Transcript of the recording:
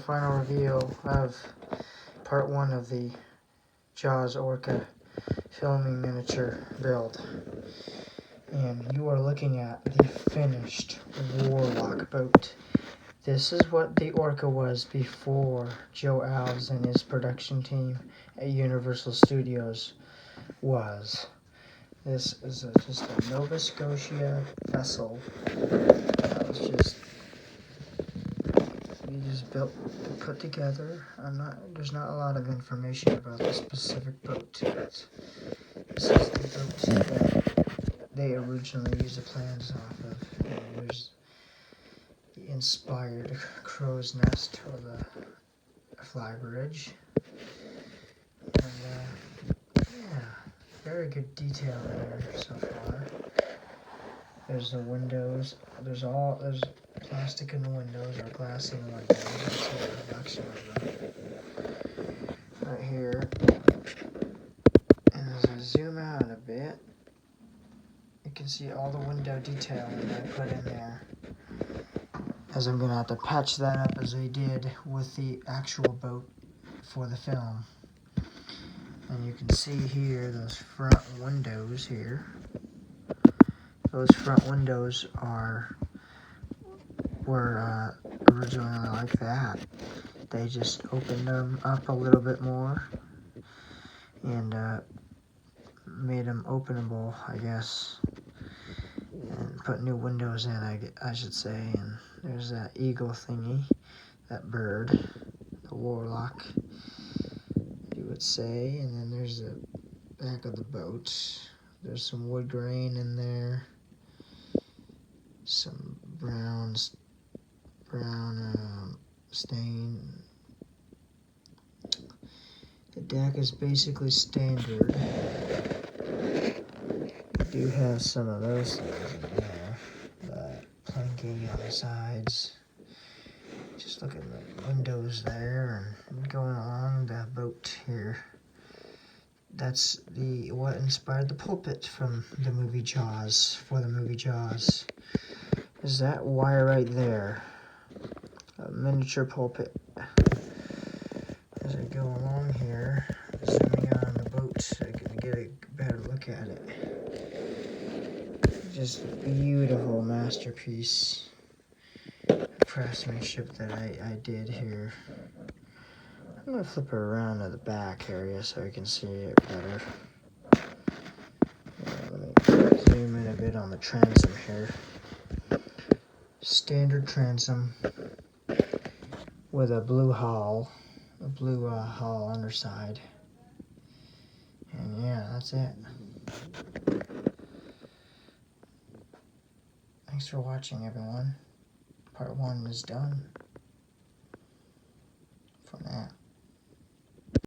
final reveal of part 1 of the Jaws Orca filming miniature build. And you are looking at the finished Warlock boat. This is what the Orca was before Joe Alves and his production team at Universal Studios was. This is just a Nova Scotia vessel that was just put together. There's not a lot of information about the specific boat. This is the boat that they originally used the plans off of. And there's the inspired crow's nest or the fly bridge. And yeah, very good detail there so far. There's the windows. There's plastic in the windows or glass in the windows. That's a reflection of them right here. And as I zoom out a bit, you can see all the window detailing that I put in there. As I'm gonna have to patch that up as they did with the actual boat for the film. And you can see here those front windows here. Those front windows were originally like that. They just opened them up a little bit more and made them openable, I guess, and put new windows in, I should say. And there's that eagle thingy, that bird, the Warlock, you would say. And then there's the back of the boat. There's some wood grain in there, some brown stain. The deck is basically standard. I do have some of those things in there. The planking on the sides. Just look at the windows there and going along the boat here. That's what inspired the pulpit from the movie Jaws, for the movie Jaws. Is that wire right there? A miniature pulpit. As I go along here, zooming in on the boat so I can get a better look at it. Just beautiful masterpiece craftsmanship that I did here. I'm going to flip her around to the back area so I can see it better. Let me zoom in a bit on the transom here. Standard transom with a blue hull underside. And yeah, that's it. Thanks for watching, everyone. Part 1 is done for now.